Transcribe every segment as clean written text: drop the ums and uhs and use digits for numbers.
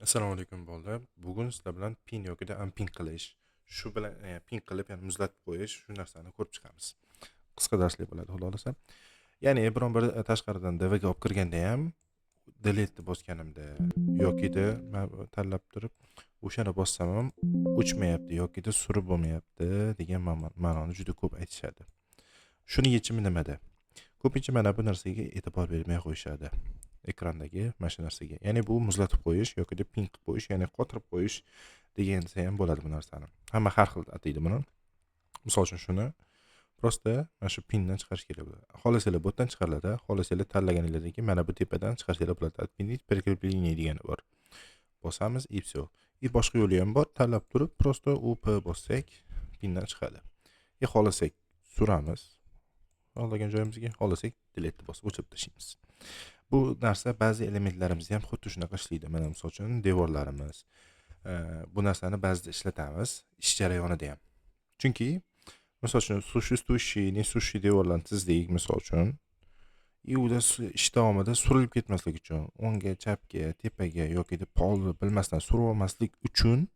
Assalomu alaykum bolalar. Bugun sizlar bilan pin yoki unpin qilish, shu bilan pin qilib, ya'ni muzlatib qo'yish, shu narsani ko'rib chiqamiz. Qisqa darslik bo'ladi, xudo xolasa. Ya'ni biron bir tashqaridan DVga olib kirganda ham delete bosganimda yokida men tanlab turib, o'shani bossam ham o'chmayapti yokida surib bo'lmayapti degan ma'noni juda ko'p aytishadi. Shuni yechimi nimada? Ko'pincha mana bu narsaga e'tibor bermay qo'yishadi. Ekrandagi mana shu narsaga. Ya'ni bu muzlatib qo'yish yoki pin qilib qo'yish, ya'ni qotirib qo'yish degansa ham bo'ladi bu narsani. Hamma har xil ataydi buni. Misol uchun shuni prosta mana shu pindan chiqarish kerak bo'ladi. Xohlasanglar bu yerdan chiqariladi, xohlasanglar tanlaganinglardagi mana bu tepadan chiqarsanglar bo'ladi. Отменить прикрепление degani bor. Bosamiz и всё. И boshqa yo'li ham bor. Tanlab turib prosta up bossak pindan chiqadi. Xohlasak suramiz. Xohlagan joyimizga, xohlasak delete bosib o'chirib tashlaymiz. Bu narsa ba'zi elementlarimizni ham xuddi shunaqa ishlaydi. Mana misol uchun devorlarimiz. Bu narsani ba'zida ishlatamiz ish jarayonida ham. Chunki misol uchun существующий, несущий devorlarni tizdik misol uchun. И uda ish davomida surilib ketmaslik uchun, o'ngga, chapga, tepaga yoki polni bilmasdan surib olmaslik uchun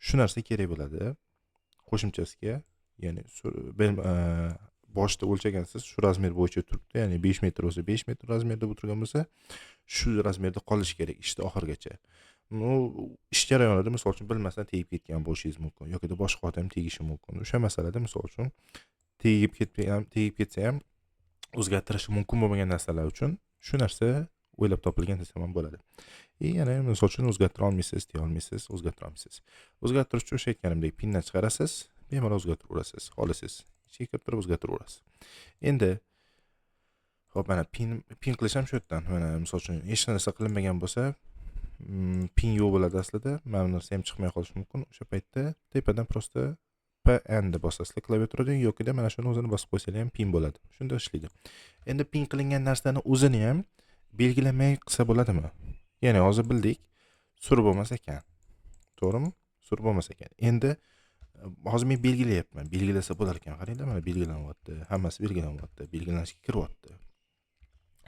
shu narsa kerak bo'ladi. Qo'shimchasiga, ya'ni boshda o'lchagansiz shu razmer bo'yicha turibdi, ya'ni 5 metr bo'lsa 5 metr razmerda turgan bo'lsa, shu razmerda qolishi kerak ishda oxirigacha. Ish jarayonida misol uchun bilmasdan tegib ketgan bo'lishingiz mumkin yoki boshqa odam tegishi mumkin. O'sha masalada misol uchun tegib ketsa ham o'zgartirishi mumkin bo'lmagan narsalar uchun shu narsa o'ylab topilgan desam ham bo'ladi. Yana misol uchun o'zgartira olmaysiz, deya olmaysiz, o'zgartira olmaysiz. O'zgartirish uchun o'sha aytganimdek pindan chiqarasiz, bemalol o'zgartiraverasiz, xohlasangiz. Ichiga kirib turib o'zgartiraverasiz. Endi hop mana pin qilish ham shu yerdan. Mana misol uchun hech narsa qilinmagan bo'lsa, pin yo'q bo'ladi aslida. Mana bu narsa ham chiqmay qolishi mumkin. O'sha paytda tepadan prosta PN deb bosasizlar klaviaturada yoki mana shuni o'zini bosib qo'ysanglar ham pin bo'ladi. Shunda ishlaydi. Endi pin qilingan narsani o'zini ham belgilamay qilsa bo'ladimi? Ya'ni hozir bildik, surib bo'lmas ekan. To'g'rimi? Surib bo'lmas ekan. Endi hozir men belgilayapman. Belgilasa bo'lar ekan. Qaranglar, mana belgilanyapti. Hammasi belgilanyapti. Belgilanishga kiryapti.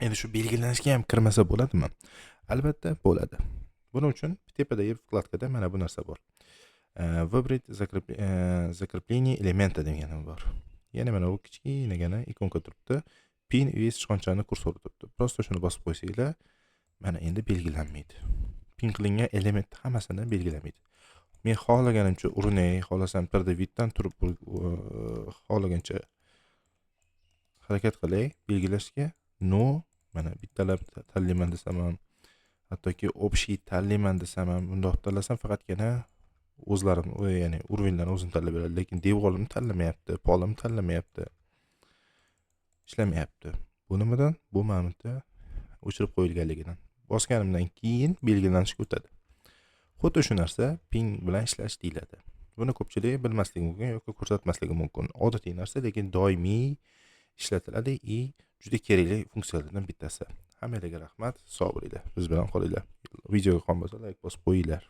Endi shu belgilanishga ham kirmasa bo'ladimi? Albatta bo'ladi. Buning uchun tepadagi vkladkada mana bu narsa bor. Выбрать закрепление элемента degani bor. Ya'ni mana bu kichkinagina ikonka turibdi. Pin va sichqonchani kursori turibdi. Prosta shuni bosib qo'ysanglar, mana endi belgilanmaydi. Pin qilingan element hammasini belgilamaydi. Men xohlaganimcha urinay, xohlasam viddan turib xohlagancha harakat qilay, belgilashga mana bittalab tanlayman desam ham, hattoki общий tanlayman desam ham, bundoq tanlasam faqatgina o'zlarim, ya'ni urinlarni o'zim tanlab beradi, lekin devorni tanlamayapti, polni tanlamayapti. Ishlamayapti. Bu nimadan? Bu ma'lumotda o'chirib qo'yilganligidan. Bosganimdan keyin belgilanishga o'tadi. Xuddi shu narsa pin bilan ishlash deyiladi. Buni ko'pchilik bilmasligi mumkin yoki ko'rsatmasligi mumkin. Odatiy narsa, lekin doimiy ishlatiladi va juda kerakli funksiyalardan bittasi. Hammalarga rahmat, sog' bo'linglar. Biz bilan qolinglar. Videoga yoqqan bo'lsa, like bosib qo'yinglar.